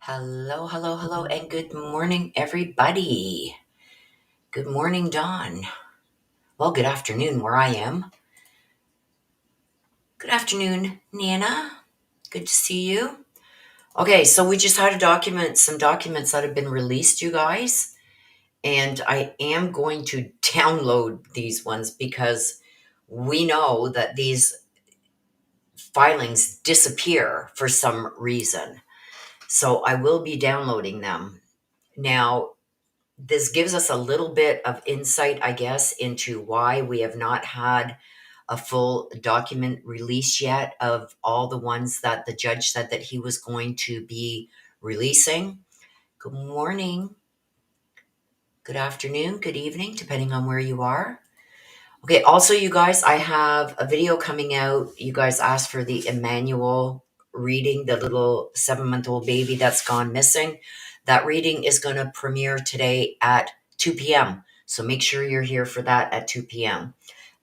Hello, hello, hello, and good morning, everybody. Good morning, Dawn. Well, good afternoon where I am. Good afternoon, Nana. Good to see you. Okay, so we just had some documents that have been released, you guys, and I am going to download these ones because we know that these filings disappear for some reason. So I will be downloading them. Now, this gives us a little bit of insight, I guess, into why we have not had a full document release yet of all the ones that the judge said that he was going to be releasing. Good morning, good afternoon, good evening, depending on where you are. Okay, also, you guys, I have a video coming out. You guys asked for the Emmanuel reading, the little 7-month-old baby that's gone missing. That reading is going to premiere today at 2 p.m. So make sure you're here for that at 2 p.m.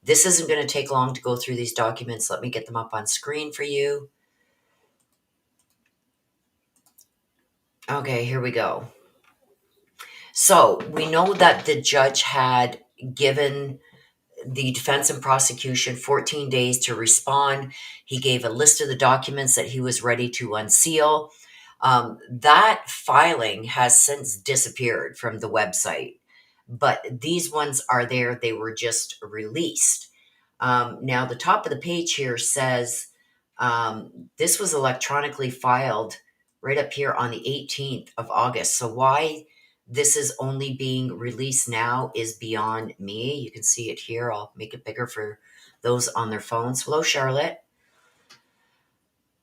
This isn't going to take long to go through these documents. Let me get them up on screen for you. Okay, here we go. So we know that the judge had given the defense and prosecution 14 days to respond. He gave a list of the documents that he was ready to unseal. That filing has since disappeared from the website, but these ones are there. They were just released. Now, the top of the page here says this was electronically filed right up here on the 18th of August. So why this is only being released now is beyond me. You can see it here. I'll make it bigger for those on their phones. Hello, Charlotte.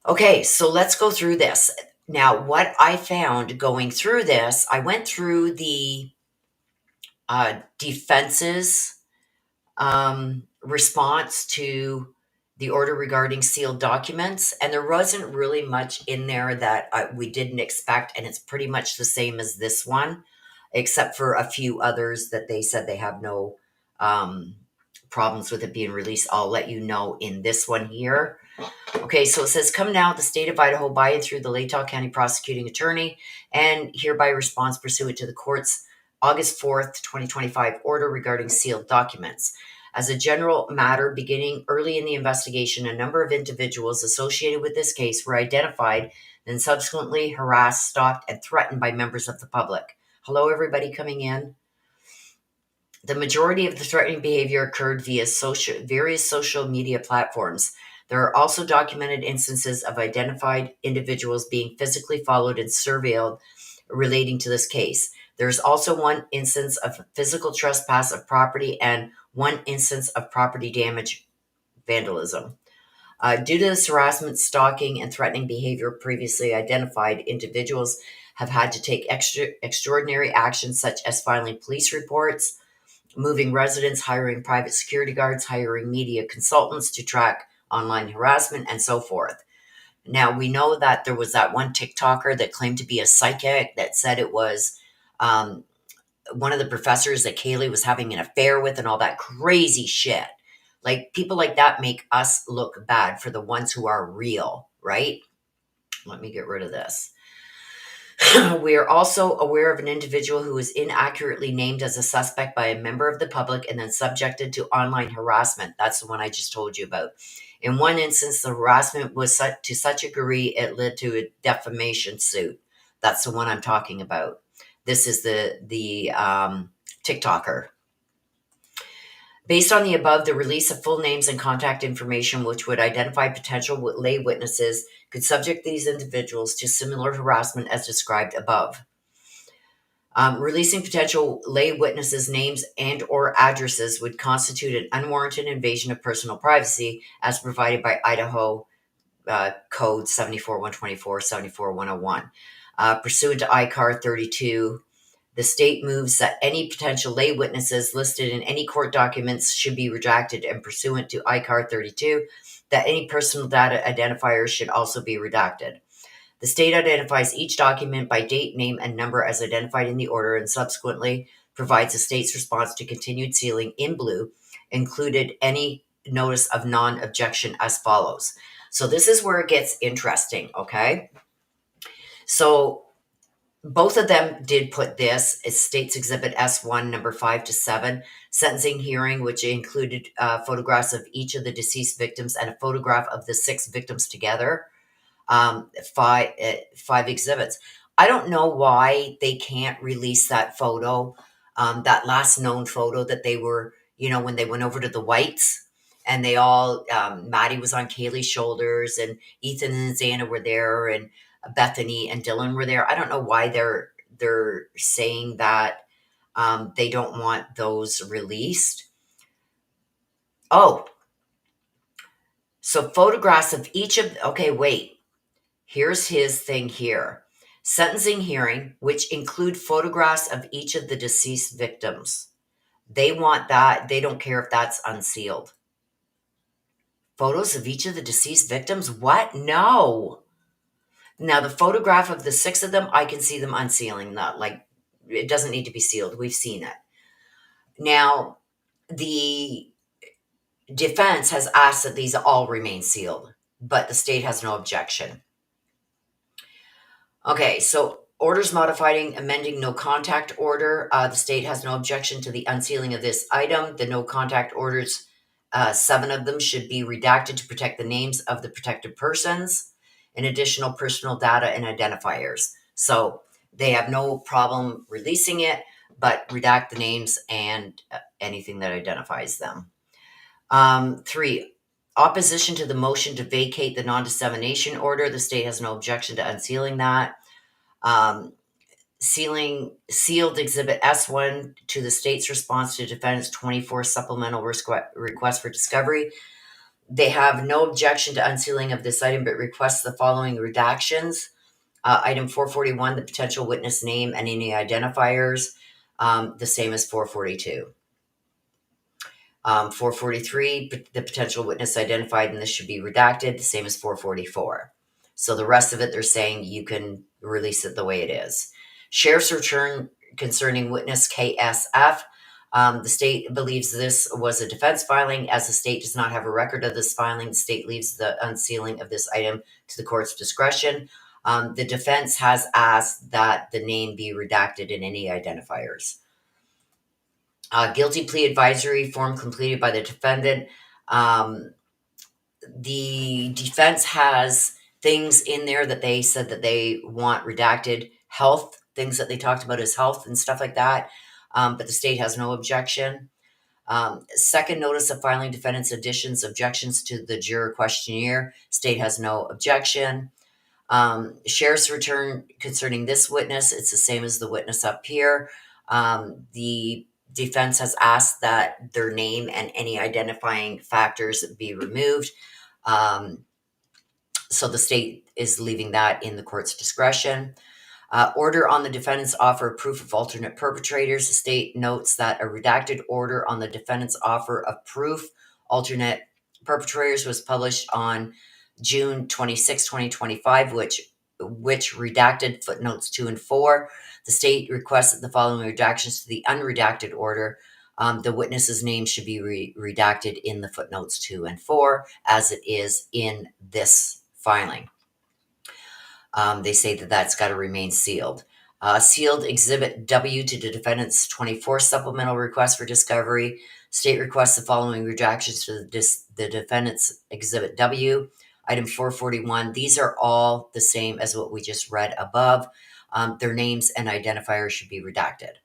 Okay, so let's go through this. Now, what I found going through this, I went through the defense's response to the order regarding sealed documents, and there wasn't really much in there that we didn't expect, and it's pretty much the same as this one, except for a few others that they said they have no problems with it being released. I'll let you know in this one here. Okay, so it says, come now, the state of Idaho, by and through the Latah County Prosecuting Attorney, and hereby responds pursuant to the court's August 4th, 2025 order regarding sealed documents. As a general matter, beginning early in the investigation, a number of individuals associated with this case were identified, then subsequently harassed, stalked, and threatened by members of the public. Hello, everybody coming in. The majority of the threatening behavior occurred via various social media platforms. There are also documented instances of identified individuals being physically followed and surveilled relating to this case. There's also one instance of physical trespass of property and one instance of property damage vandalism. Due to this harassment, stalking, and threatening behavior, previously identified individuals have had to take extraordinary actions such as filing police reports, moving residents, hiring private security guards, hiring media consultants to track online harassment, and so forth. Now, we know that there was that one TikToker that claimed to be a psychic that said it was um, one of the professors that Kaylee was having an affair with and all that crazy shit. Like, people like that make us look bad for the ones who are real, right? Let me get rid of this. We are also aware of an individual who was inaccurately named as a suspect by a member of the public and then subjected to online harassment. That's the one I just told you about. In one instance, the harassment was to such a degree it led to a defamation suit. That's the one I'm talking about. This is the TikToker. Based on the above, the release of full names and contact information, which would identify potential lay witnesses, could subject these individuals to similar harassment as described above. Releasing potential lay witnesses' names and or addresses would constitute an unwarranted invasion of personal privacy as provided by Idaho Code 74124, 74101. Pursuant to ICAR 32, the state moves that any potential lay witnesses listed in any court documents should be redacted, and pursuant to ICAR 32, that any personal data identifiers should also be redacted. The state identifies each document by date, name, and number as identified in the order, and subsequently provides the state's response to continued sealing in blue, included any notice of non-objection as follows. So this is where it gets interesting, okay? So both of them did put this as State's Exhibit S1, number 5 to 7, sentencing hearing, which included photographs of each of the deceased victims and a photograph of the 6 victims together. Five exhibits. I don't know why they can't release that photo, that last known photo that they were, when they went over to the Whites and they all, Maddie was on Kaylee's shoulders and Ethan and Xana were there and Bethany and Dylan were there. I don't know why they're saying that they don't want those released. Oh, so photographs of each of, okay, wait. Here's his thing here. Sentencing hearing, which include photographs of each of the deceased victims. They want that. They don't care if that's unsealed. Photos of each of the deceased victims? What? No. Now, the photograph of the 6 of them, I can see them unsealing that. Like, it doesn't need to be sealed. We've seen it. Now, the defense has asked that these all remain sealed, but the state has no objection. Okay, so orders modifying, amending no contact order. The state has no objection to the unsealing of this item. The no contact orders, 7 of them should be redacted to protect the names of the protected persons and additional personal data and identifiers. So they have no problem releasing it, but redact the names and anything that identifies them. 3, opposition to the motion to vacate the non-dissemination order. The state has no objection to unsealing that. Sealed Exhibit S1 to the state's response to defendant's 24 supplemental request for discovery. They have no objection to unsealing of this item, but request the following redactions. Item 441, the potential witness name and any identifiers, the same as 442. 443, the potential witness identified, and this should be redacted, the same as 444. So the rest of it, they're saying you can release it the way it is. Sheriff's return concerning witness KSF. The state believes this was a defense filing. As the state does not have a record of this filing, the state leaves the unsealing of this item to the court's discretion. The defense has asked that the name be redacted in any identifiers. Guilty plea advisory form completed by the defendant. The defense has things in there that they said that they want redacted. Health, things that they talked about as health and stuff like that. But the state has no objection. Second notice of filing defendant's additions, objections to the juror questionnaire. State has no objection. Sheriff's return concerning this witness, it's the same as the witness up here. The defense has asked that their name and any identifying factors be removed. So the state is leaving that in the court's discretion. Order on the defendant's offer of proof of alternate perpetrators. The state notes that a redacted order on the defendant's offer of proof alternate perpetrators was published on June 26, 2025, which redacted footnotes 2 and 4. The state requested the following redactions to the unredacted order. The witness's name should be redacted in the footnotes 2 and 4, as it is in this filing. They say that that's got to remain sealed. Sealed Exhibit W to the defendant's 24 supplemental request for discovery. State requests the following redactions to the defendant's Exhibit W. Item 441. These are all the same as what we just read above. Their names and identifiers should be redacted.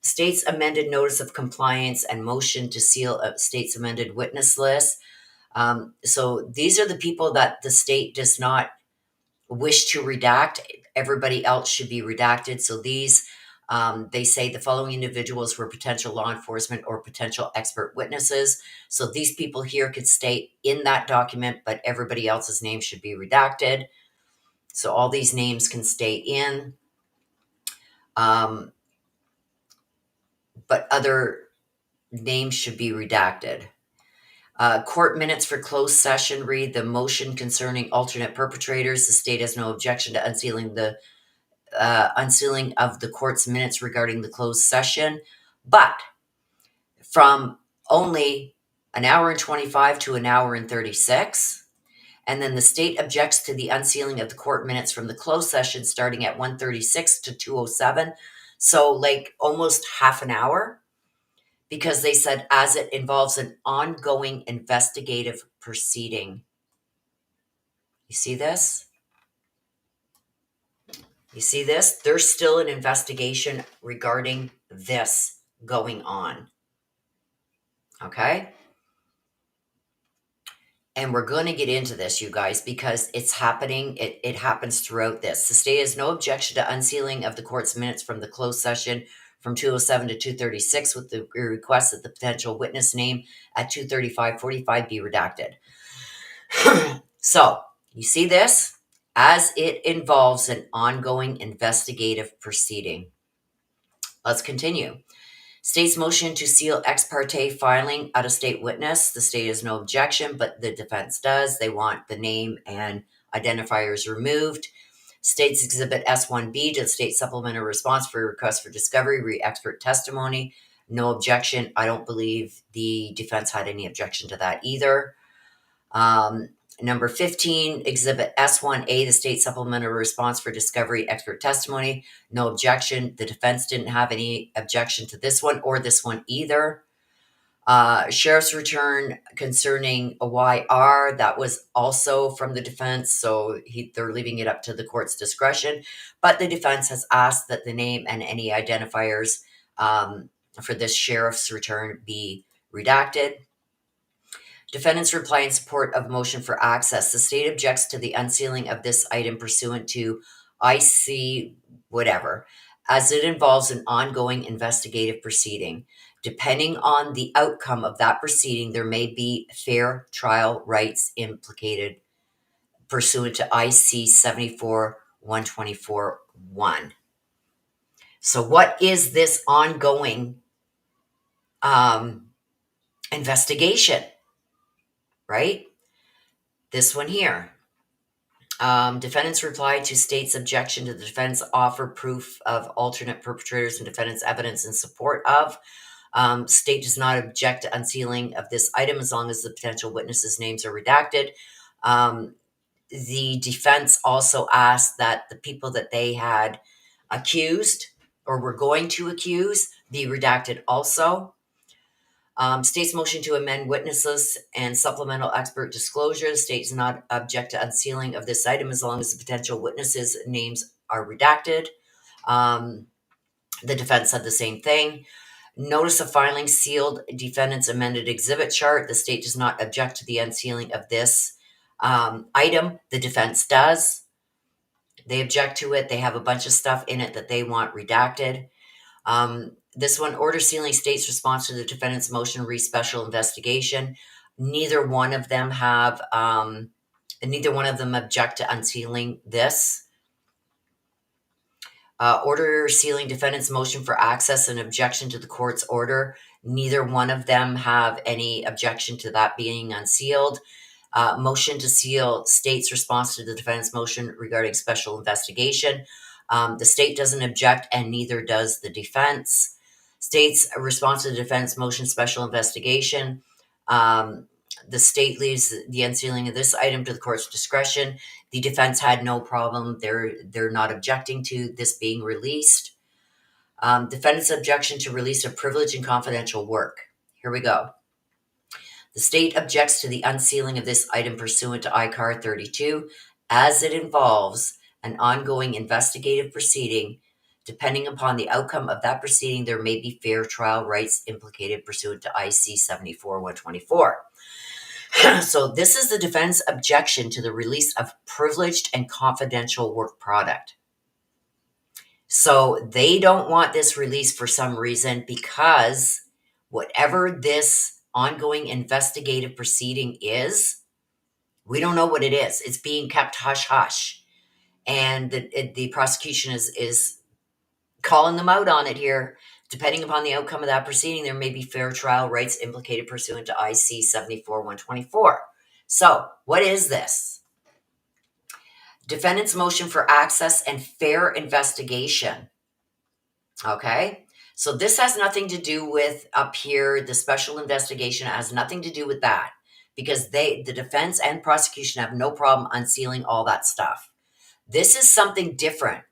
State's amended notice of compliance and motion to seal a state's amended witness list. So these are the people that the state does not wish to redact. Everybody else should be redacted. So these, they say the following individuals were potential law enforcement or potential expert witnesses. So these people here could stay in that document, but everybody else's name should be redacted. So all these names can stay in, but other names should be redacted. Court minutes for closed session read the motion concerning alternate perpetrators. The state has no objection to unsealing of the court's minutes regarding the closed session, but from only an hour and 25 to an hour and 36. And then the state objects to the unsealing of the court minutes from the closed session starting at 1:36 to 2:07. So like almost half an hour, because they said as it involves an ongoing investigative proceeding. You see this? You see this? There's still an investigation regarding this going on. Okay? And we're going to get into this, you guys, because it's happening. It happens throughout this. The state has no objection to unsealing of the court's minutes from the closed session from 2:07 to 2:36 with the request that the potential witness name at 2:35:45 be redacted. So, you see this? As it involves an ongoing investigative proceeding. Let's continue. State's motion to seal ex parte filing out-of-state witness. The state has no objection, but the defense does. They want the name and identifiers removed. State's Exhibit S1B to the state supplemental response for request for discovery, re-expert testimony. No objection. I don't believe the defense had any objection to that either. Number 15, Exhibit S1A, the state supplemental response for discovery expert testimony. No objection. The defense didn't have any objection to this one or this one either. Sheriff's return concerning a YR, that was also from the defense, so they're leaving it up to the court's discretion. But the defense has asked that the name and any identifiers for this sheriff's return be redacted. Defendant's reply in support of motion for access. The state objects to the unsealing of this item pursuant to IC whatever, as it involves an ongoing investigative proceeding. Depending on the outcome of that proceeding, there may be fair trial rights implicated pursuant to IC 74-124-1. So what is this ongoing investigation? Right? This one here. Defendant's reply to state's objection to the defense offer proof of alternate perpetrators and defendant's evidence in support of. State does not object to unsealing of this item as long as the potential witnesses' names are redacted. The defense also asked that the people that they had accused or were going to accuse be redacted also. State's motion to amend witness lists and supplemental expert disclosure. The state does not object to unsealing of this item as long as the potential witnesses' names are redacted. The defense said the same thing. Notice of filing sealed defendant's amended exhibit chart. The state does not object to the unsealing of this item. The defense does. They object to it. They have a bunch of stuff in it that they want redacted. This one, order sealing state's response to the defendant's motion re special investigation. Neither one of them object to unsealing this. Order sealing defendant's motion for access and objection to the court's order. Neither one of them have any objection to that being unsealed. Motion to seal state's response to the defendant's motion regarding special investigation. The state doesn't object, and neither does the defense. State's response to the defense motion, special investigation. The state leaves the unsealing of this item to the court's discretion. The defense had no problem. They're not objecting to this being released. Defendant's objection to release of privileged and confidential work. Here we go. The state objects to the unsealing of this item pursuant to ICAR 32 as it involves an ongoing investigative proceeding. Depending upon the outcome of that proceeding, there may be fair trial rights implicated pursuant to IC 74-124. So this is the defense objection to the release of privileged and confidential work product. So they don't want this released for some reason, because whatever this ongoing investigative proceeding is, we don't know what it is. It's being kept hush-hush. And the prosecution is calling them out on it here. Depending upon the outcome of that proceeding, there may be fair trial rights implicated pursuant to IC 74-124. So, what is this? Defendant's motion for access and fair investigation. Okay? So this has nothing to do with up here, the special investigation has nothing to do with that, because the defense and prosecution have no problem unsealing all that stuff. This is something different.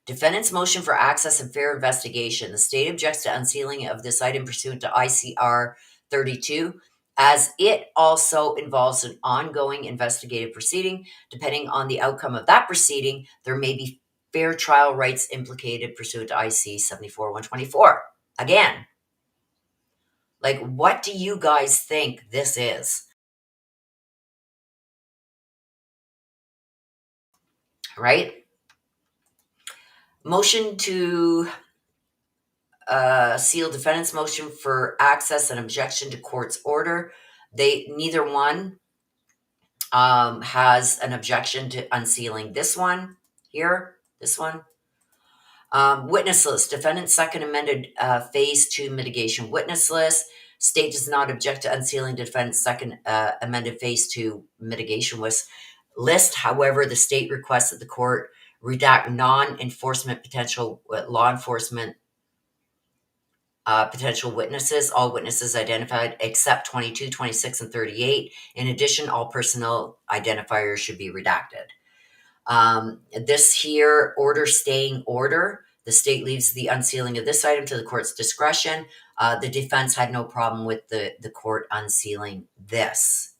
Defendant's motion for access and fair investigation. The state objects to unsealing of this item pursuant to ICR 32, as it also involves an ongoing investigative proceeding. Depending on the outcome of that proceeding, there may be fair trial rights implicated pursuant to IC 74-124. Again, like, what do you guys think this is? Right? Motion to seal defendant's motion for access and objection to court's order. Neither one has an objection to unsealing this one here, this one. Witness list, defendant's second amended phase 2 mitigation witness list. State does not object to unsealing defendant's second amended phase 2 mitigation list. However, the state requests that the court redact non-enforcement potential law enforcement potential witnesses, all witnesses identified except 22, 26, and 38. In addition, all personnel identifiers should be redacted. This here, order staying order. The state leaves the unsealing of this item to the court's discretion. The defense had no problem with the court unsealing this.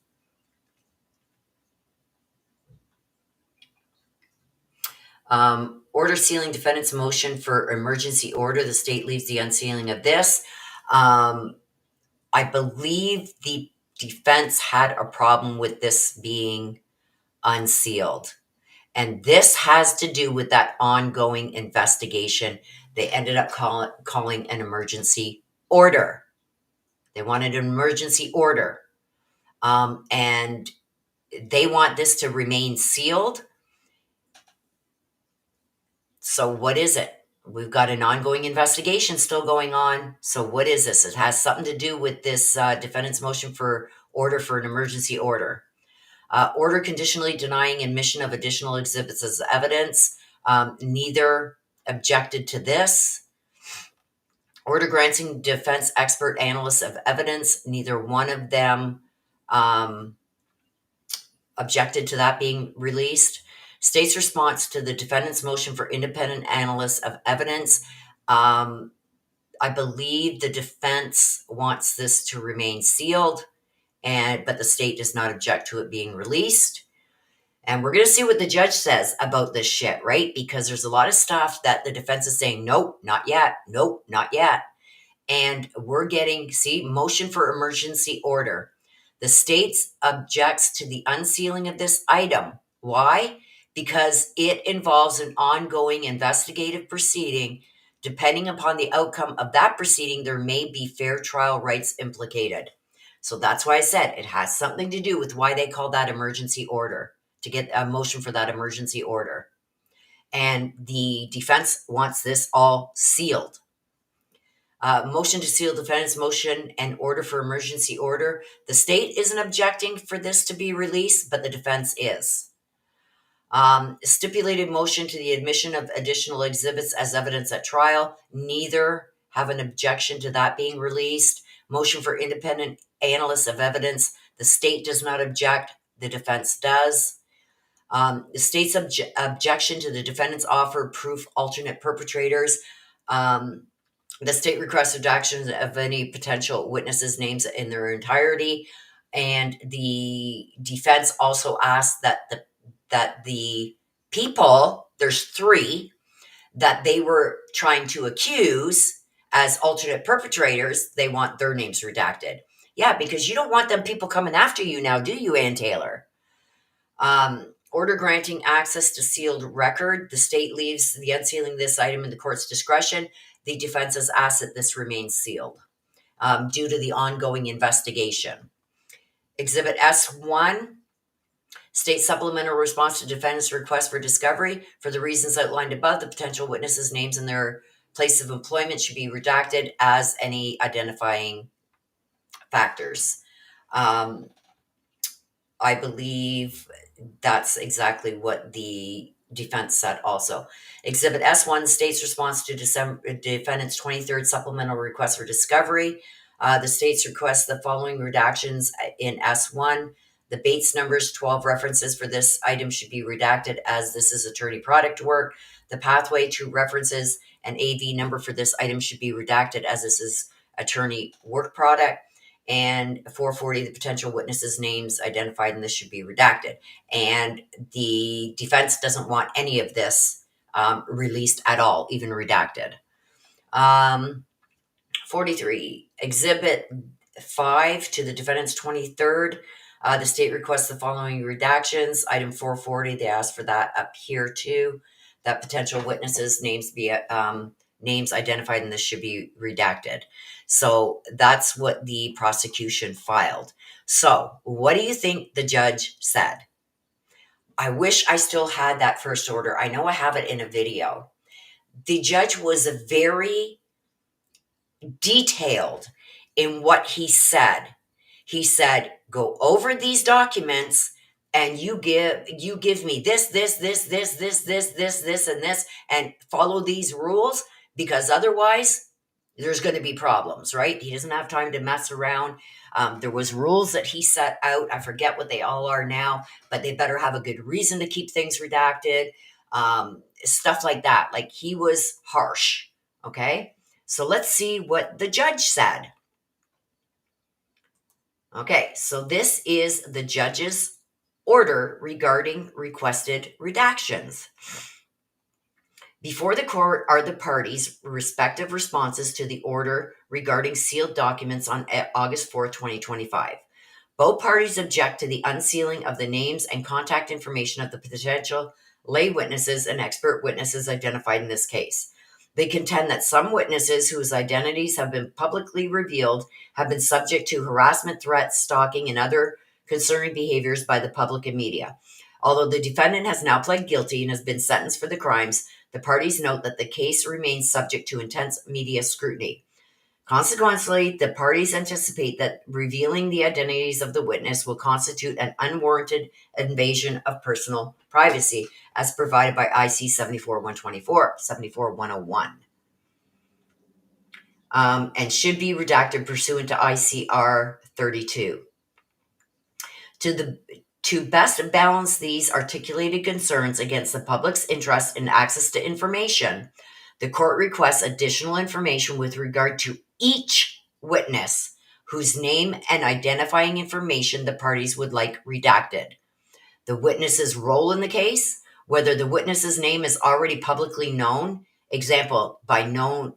Order sealing defendant's motion for emergency order. The state leaves the unsealing of this. I believe the defense had a problem with this being unsealed. And this has to do with that ongoing investigation. They ended up calling an emergency order. They wanted an emergency order. And they want this to remain sealed. So what is it? We've got an ongoing investigation still going on. So what is this? It has something to do with this defendant's motion for order for an emergency order. Order conditionally denying admission of additional exhibits as evidence. Neither objected to this. Order granting defense expert analysts of evidence. Neither one of them objected to that being released. State's response to the defendant's motion for independent analysts of evidence. I believe the defense wants this to remain sealed, but the state does not object to it being released. And we're going to see what the judge says about this shit, right? Because there's a lot of stuff that the defense is saying, nope, not yet. Nope, not yet. And we're getting, motion for emergency order. The state objects to the unsealing of this item. Why? Because it involves an ongoing investigative proceeding. Depending upon the outcome of that proceeding, there may be fair trial rights implicated. So that's why I said it has something to do with why they call that emergency order, to get a motion for that emergency order. And the defense wants this all sealed. Motion to seal defendant's motion and order for emergency order. The state isn't objecting for this to be released, but the defense is. Stipulated motion to the admission of additional exhibits as evidence at trial. Neither have an objection to that being released. Motion for independent analysis of evidence. The state does not object. The defense does. The state's objection to the defendant's offer proof alternate perpetrators. The state requests redactions of any potential witnesses' names in their entirety, and the defense also asks that the people, there's 3, that they were trying to accuse as alternate perpetrators, they want their names redacted. Yeah, because you don't want them people coming after you now, do you, Ann Taylor? Order granting access to sealed record. The state leaves the unsealing this item in the court's discretion. The defense has asked that this remains sealed due to the ongoing investigation. Exhibit S1, state supplemental response to defendant's request for discovery. For the reasons outlined above, the potential witnesses' names and their place of employment should be redacted as any identifying factors. I believe that's exactly what the defense said also. Exhibit S1, state's response to defendant's 23rd supplemental request for discovery. The state's requests the following redactions in S1. The Bates numbers, 12 references for this item should be redacted as this is attorney product work. The pathway to references and AV number for this item should be redacted as this is attorney work product. And 440, the potential witnesses' names identified in this should be redacted. And the defense doesn't want any of this released at all, even redacted. 43, Exhibit 5 to the defendant's 23rd. The state requests the following redactions. Item 440, they ask for that up here too. That potential witnesses' names be names identified in this should be redacted. So that's what the prosecution filed. So what do you think the judge said? I wish I still had that first order. I know I have it in a video. The judge was very detailed in what he said. He said, go over these documents and you give me this, and this, and follow these rules, because otherwise there's going to be problems, right? He doesn't have time to mess around. There was rules that he set out. I forget what they all are now, but they better have a good reason to keep things redacted. Stuff like that. Like, he was harsh. Okay. So let's see what the judge said. Okay, so this is the judge's order regarding requested redactions. Before the court are the parties' respective responses to the order regarding sealed documents on August 4, 2025. Both parties object to the unsealing of the names and contact information of the potential lay witnesses and expert witnesses identified in this case. They contend that some witnesses whose identities have been publicly revealed have been subject to harassment, threats, stalking, and other concerning behaviors by the public and media. Although the defendant has now pled guilty and has been sentenced for the crimes, the parties note that the case remains subject to intense media scrutiny. Consequently, the parties anticipate that revealing the identities of the witness will constitute an unwarranted invasion of personal privacy, as provided by IC 74-124, 74-101, and should be redacted pursuant to ICR 32. To best balance these articulated concerns against the public's interest in access to information, the court requests additional information with regard to each witness whose name and identifying information the parties would like redacted. The witness's role in the case, whether the witness's name is already publicly known, example, by known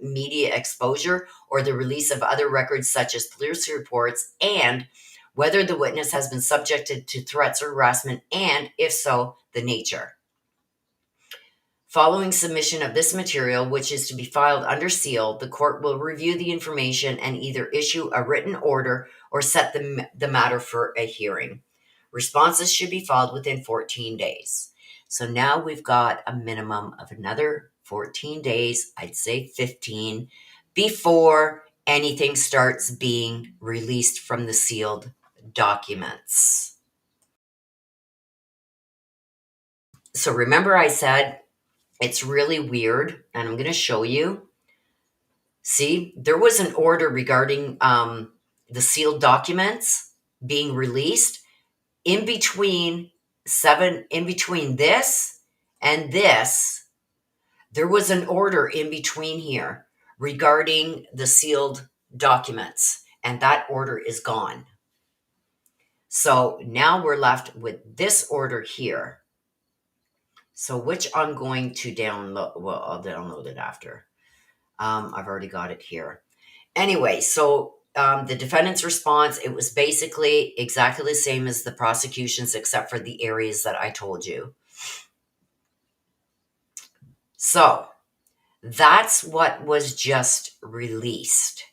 media exposure or the release of other records such as police reports, and whether the witness has been subjected to threats or harassment, and if so, the nature. Following submission of this material, which is to be filed under seal, the court will review the information and either issue a written order or set the matter for a hearing. Responses should be filed within 14 days. So now we've got a minimum of another 14 days, I'd say 15, before anything starts being released from the sealed documents. So remember I said it's really weird, and I'm going to show you. See, there was an order regarding the sealed documents being released in between this and this. There was an order in between here regarding the sealed documents, and that order is gone. So now we're left with this order here. So which I'm going to download. Well, I'll download it after. I've already got it here. Anyway, so the defendant's response, it was basically exactly the same as the prosecution's, except for the areas that I told you. So that's what was just released.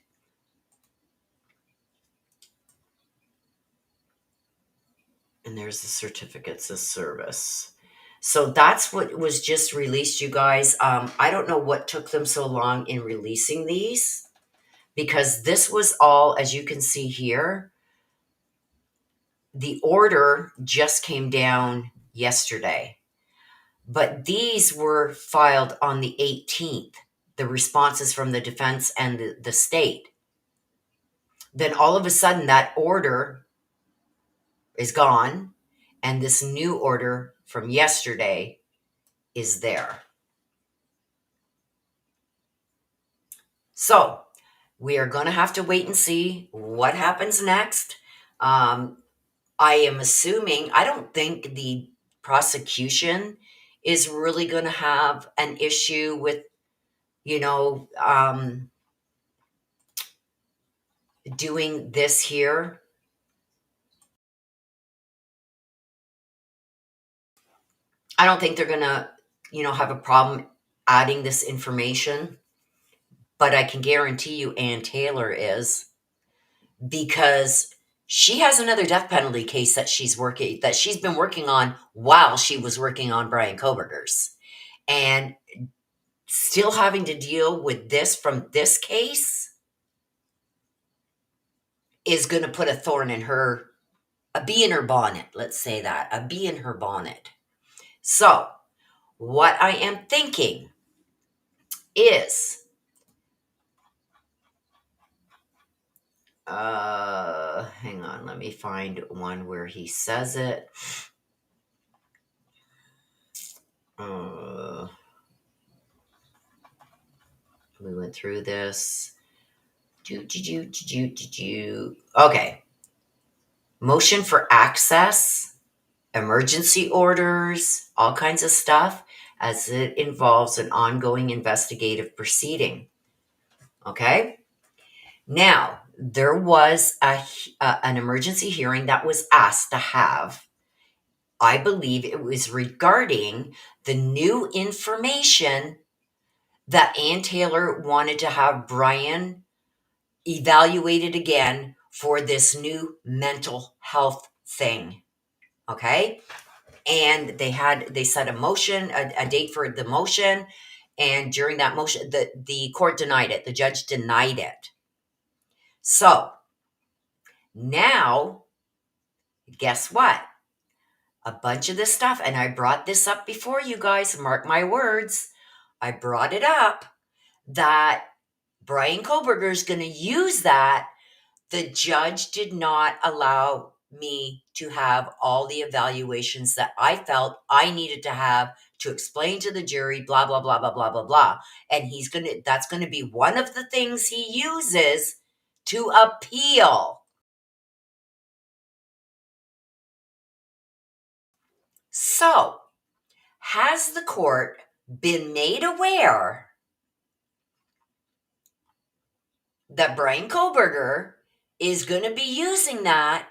And there's the certificates of service. So that's what was just released, you guys. I don't know what took them so long in releasing these, because this was all, as you can see here, the order just came down yesterday. But these were filed on the 18th, the responses from the defense and the state. Then all of a sudden that order is gone, and this new order from yesterday is there. So we are going to have to wait and see what happens next. I am assuming, I don't think the prosecution is really going to have an issue with, doing this here. I don't think they're going to, have a problem adding this information, but I can guarantee you Ann Taylor is, because she has another death penalty case that she's been working on while she was working on Bryan Kohberger's, and still having to deal with this from this case is going to put a bee in her bonnet. Let's say that, a bee in her bonnet. So what I am thinking is, hang on, let me find one where he says it. We went through this. Okay. Motion for access, emergency orders, all kinds of stuff, as it involves an ongoing investigative proceeding. Okay? Now, there was an emergency hearing that was asked to have. I believe it was regarding the new information that Ann Taylor wanted to have Bryan evaluated again for this new mental health thing. Okay? And they set a motion, a date for the motion. And during that motion, the court denied it. The judge denied it. So now, guess what? A bunch of this stuff, and I brought this up before, you guys, mark my words. I brought it up that Bryan Kohberger is going to use that. The judge did not allow me to have all the evaluations that I felt I needed to have to explain to the jury, blah, blah, blah, blah, blah, blah, blah. And that's going to be one of the things he uses to appeal. So, has the court been made aware that Bryan Kohberger is going to be using that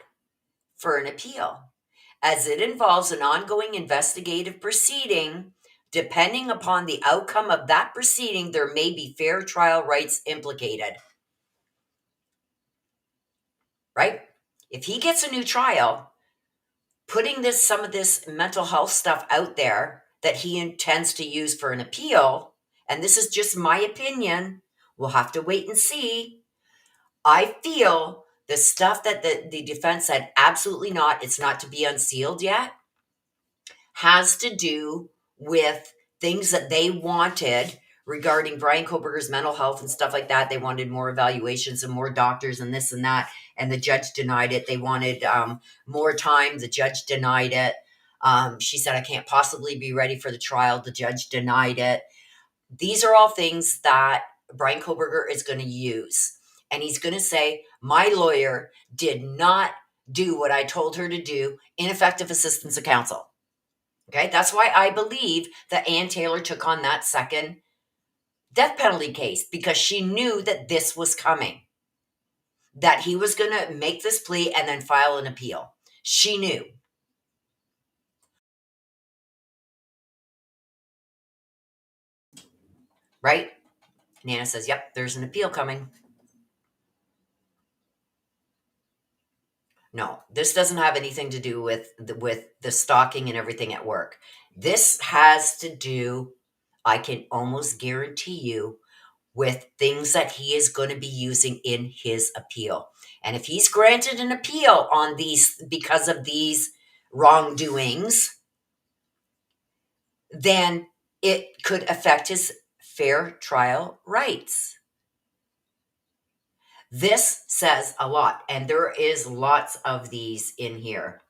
for an appeal, as it involves an ongoing investigative proceeding Depending upon the outcome of that proceeding, there may be fair trial rights implicated. Right? If he gets a new trial, putting some of this mental health stuff out there that he intends to use for an appeal, and this is just my opinion, we'll have to wait and see. I feel the stuff that the defense said, absolutely not, it's not to be unsealed yet, has to do with things that they wanted regarding Bryan Kohberger's mental health and stuff like that. They wanted more evaluations and more doctors and this and that, and the judge denied it. They wanted more time. The judge denied it. She said, I can't possibly be ready for the trial. The judge denied it. These are all things that Bryan Kohberger is going to use. And he's going to say, my lawyer did not do what I told her to do, ineffective assistance of counsel. Okay, that's why I believe that Ann Taylor took on that second death penalty case, because she knew that this was coming, that he was going to make this plea and then file an appeal. She knew. Right? Nana says, yep, there's an appeal coming. No, this doesn't have anything to do with the stalking and everything at work. This has to do, I can almost guarantee you, with things that he is going to be using in his appeal. And if he's granted an appeal on these because of these wrongdoings, then it could affect his fair trial rights. This says a lot, and there is lots of these in here.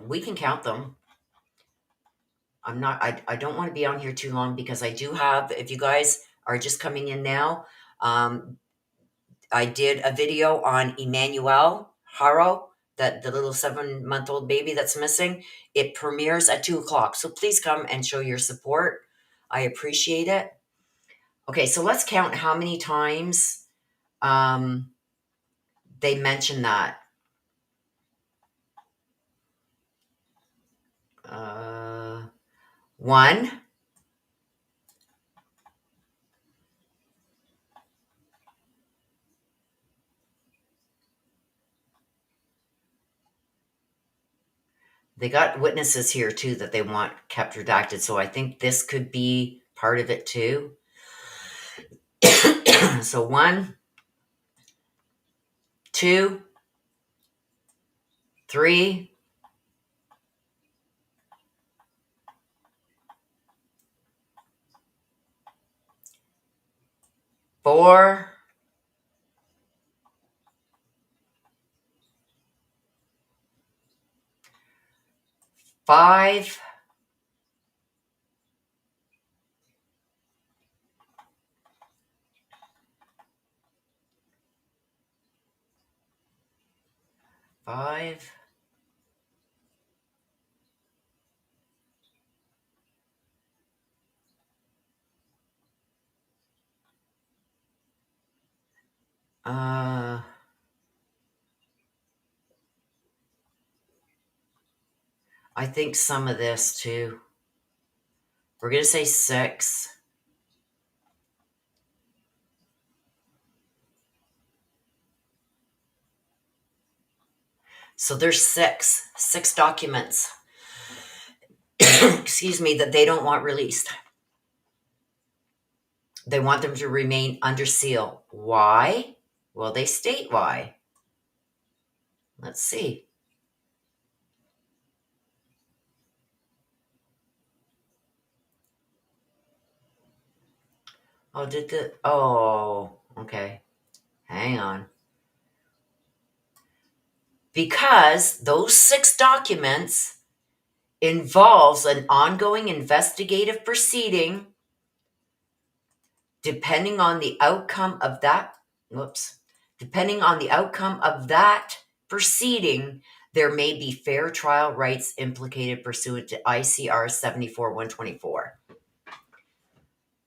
We can count them. I don't want to be on here too long, because I do have, if you guys are just coming in now, I did a video on Emmanuel Haro, the little 7-month-old baby that's missing. It premieres at 2:00. So please come and show your support. I appreciate it. Okay, so let's count how many times they mention that. One. They got witnesses here too that they want kept redacted, so I think this could be part of it too. So 1, 2, 3, 4, 5, 5, I think some of this too. We're going to say 6. So there's 6 documents, excuse me, that they don't want released. They want them to remain under seal. Why? Well, they state why. Let's see. Okay. Hang on. Because those 6 documents involves an ongoing investigative proceeding. Depending on the outcome of that proceeding, there may be fair trial rights implicated pursuant to ICR 74-124.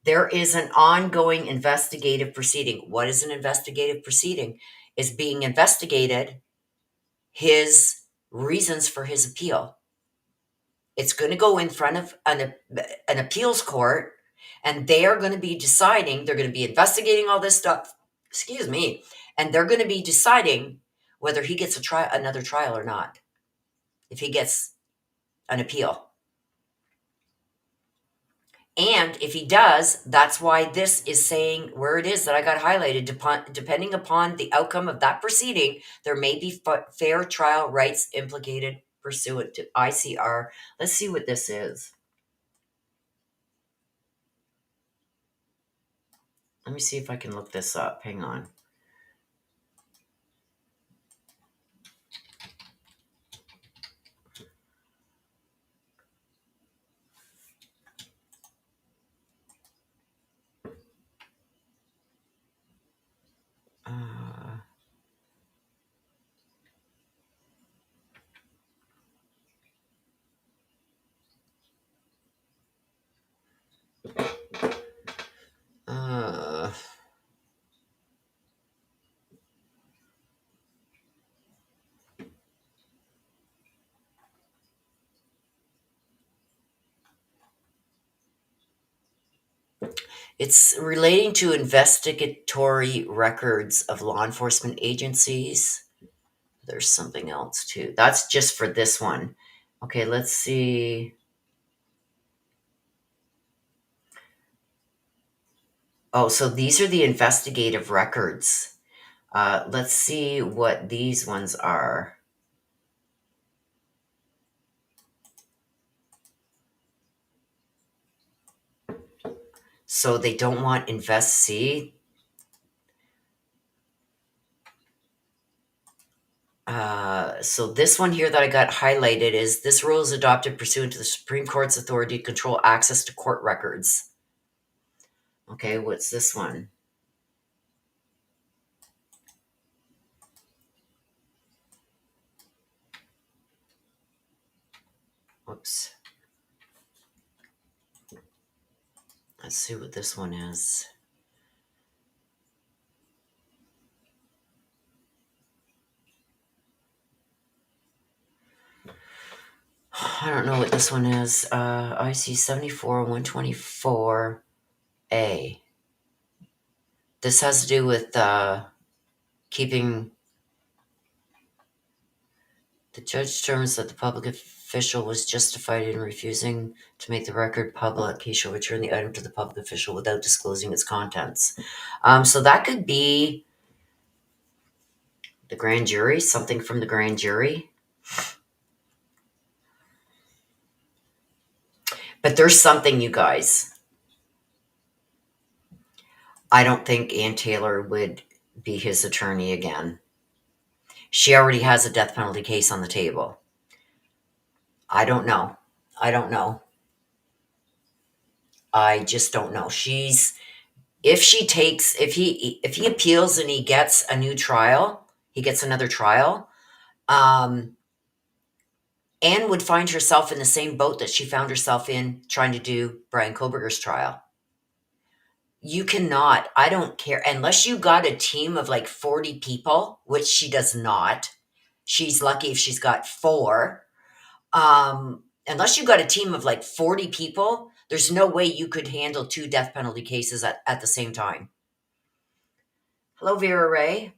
There is an ongoing investigative proceeding. What is an investigative proceeding? Is being investigated his reasons for his appeal. It's going to go in front of an appeals court, and they are going to be deciding, they're going to be investigating all this stuff, excuse me, and they're going to be deciding whether he gets another trial or not, if he gets an appeal. And if he does, that's why this is saying where it is that I got highlighted. Depending upon the outcome of that proceeding, there may be fair trial rights implicated pursuant to ICR. Let's see what this is. Let me see if I can look this up. Hang on. Uh, it's relating to investigatory records of law enforcement agencies. There's something else too. That's just for this one. Okay, let's see. Oh, so these are the investigative records. Let's see what these ones are. So they don't want see. So this one here that I got highlighted is this rule is adopted pursuant to the Supreme Court's authority to control access to court records. Okay, what's this one? Whoops. Let's see what this one is. I don't know what this one is. IC 74 124A. This has to do with keeping. The judge determines that the public official was justified in refusing to make the record public. He shall return the item to the public official without disclosing its contents. So that could be the grand jury, something from the grand jury. But there's something, you guys. I don't think Ann Taylor would be his attorney again. She already has a death penalty case on the table. I don't know. I just don't know. If he appeals and he gets a new trial, he gets another trial, Anne would find herself in the same boat that she found herself in trying to do Bryan Kohberger's trial. You cannot, I don't care, unless you got a team of like 40 people, which she does not. She's lucky if she's got 4. Unless you got a team of like 40 people, there's no way you could handle 2 death penalty cases at the same time. Hello, Vera Ray.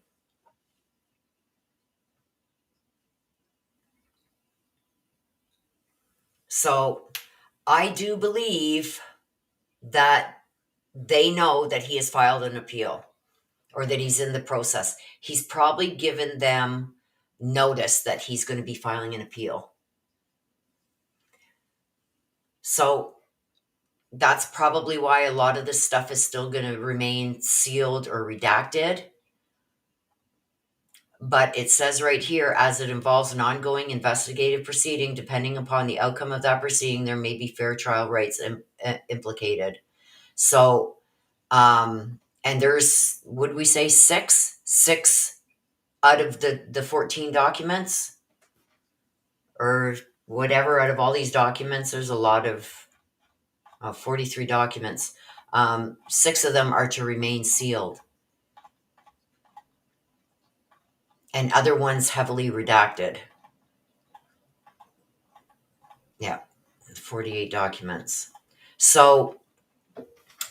So I do believe that they know that he has filed an appeal or that he's in the process. He's probably given them notice that he's going to be filing an appeal. So that's probably why a lot of this stuff is still going to remain sealed or redacted. But it says right here, as it involves an ongoing investigative proceeding, depending upon the outcome of that proceeding, there may be fair trial rights implicated. So, and there's, would we say 6 out of the 14 documents or whatever, out of all these documents, there's a lot of 43 documents. 6 of them are to remain sealed. And other ones heavily redacted. Yeah. 48 documents. So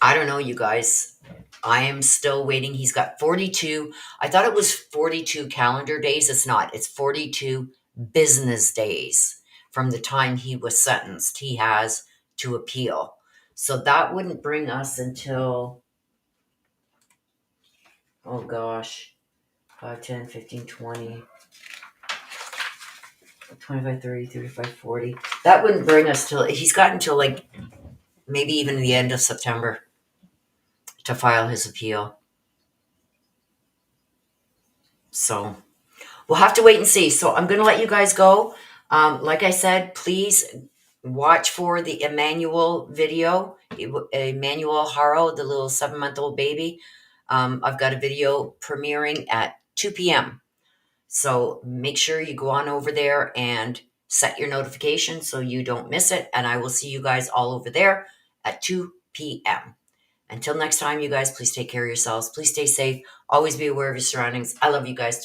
I don't know, you guys. I am still waiting. He's got 42. I thought it was 42 calendar days. It's not. It's 42 business days from the time he was sentenced. He has to appeal. So that wouldn't bring us until, oh gosh, 5, 10, 15, 20, 25, 30, 35, 40. That wouldn't bring us till, he's got until like maybe even the end of September to file his appeal. So we'll have to wait and see. So I'm going to let you guys go. Like I said, please watch for the Emmanuel video. Emmanuel Haro, the little 7-month-old baby. I've got a video premiering at 2 p.m. So make sure you go on over there and set your notifications so you don't miss it. And I will see you guys all over there at 2 p.m. Until next time, you guys, please take care of yourselves. Please stay safe. Always be aware of your surroundings. I love you guys.